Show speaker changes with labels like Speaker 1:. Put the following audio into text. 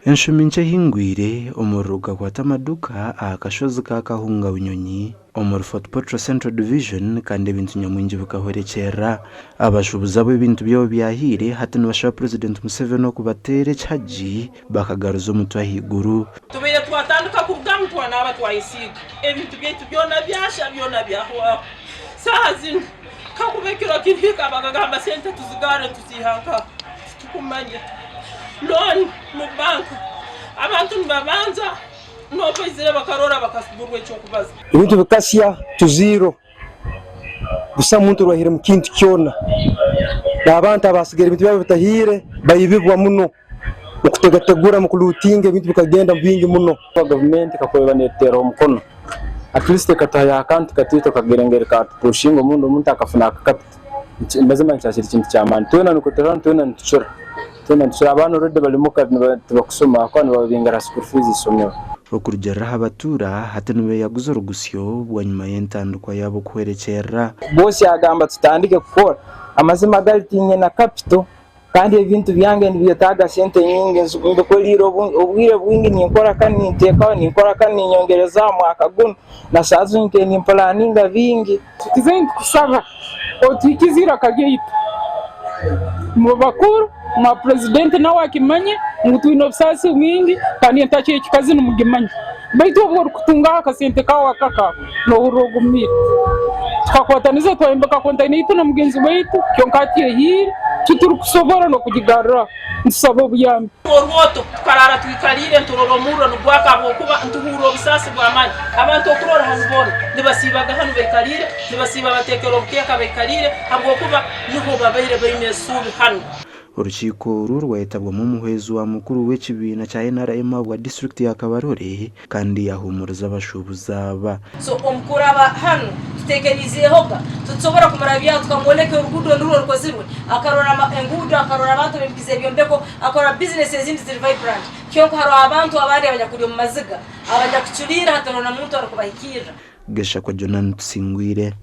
Speaker 1: Enshuminche hingwire omuruga kwa tamaduka akashozi ka kahunga unyonyi omuri Fort Portal Central Division kandi ebintu nyamwingi bikahorekera abashubuza b'ebintu byabo byahire hati nibashaba President Museveni okubateera ekihaji bakagaruza omutwe ahiguru.
Speaker 2: Tubeire twatandika kuruga mutwana aba twayisiga ebintu byaitu byona byasha byona byahwaho saha zino kakubekera kirika bagagamba sente tuzigare tuzihanka tukumanye loan mu banka abantu nibabanza nopoizire bakarora bakasiburwe cyo kubaza
Speaker 3: ibintu bikasya tuziro gusa muntu rohire mu kintu cyona abantu abasigera ibintu byabo bitahire bayibibwa muno ukutegategura mu kulutinga ibintu bikagenda mbingi muno government kakoba netero umukono at least kataya account katito kagerengere ka pushingo umuntu akafuna akapita ndazima ncyashira ikintu cyamani tuna nukotera tuna ntuchura abantu already balimuka bakusoma kwani babingara school fees isomero
Speaker 1: okurugera abatura hati nibe yaguze urugusyo bwanyuma y'entandukwa yabo kwerekera
Speaker 4: bose yagamba tutandike gukora amazima galitinye na capital kandi ibintu byange ndibiyataga sente nyingi ndukoliro ubwire bwingi ninkora kandi nteka ninkora kandi nyongereza mwaka guno na sazu nke ni planinga vingi
Speaker 5: tukizengi kusaba otikizira kageito mu bakuru ma president nawe akimanye ngutu inobsasi mwingi kandi entache ikikazi numugimanye baitu obwo kutunga akasente kawa kaka no urogumira twakwataniza twaimbaka kontaine itu na mugenzi wetu kyonkati hiri kituru kusobora no kugigarura nsabo buyambi
Speaker 2: orwoto tukarara twikalire nturoromuro nubwaka bokuba ntuhuro bisasi bwamanye abantu okurora hanubona nibasibaga hanu bekalire nibasiba batekero bukeka bekalire habwokuba niho babaire bainesubi hanu.
Speaker 1: Urukiko rwayitabwamo umuhezi wa mukuru w'ekibina cya NRM wa district ya Kabarore kandi yahumuriza abashubuza ba
Speaker 6: so omkuraba hano tutekerizehoga tutsobora kumara bya tukamoleke urugudo nduro rukozirwe akarora engudo akarora abantu bimbize byombeko akora businesses zindi ziri vibrant kyonko haro abantu abandi abanyakuri mu maziga abanyakucurira hatanona muntu arukubahikira
Speaker 1: gesha kwa Jonan Singwire.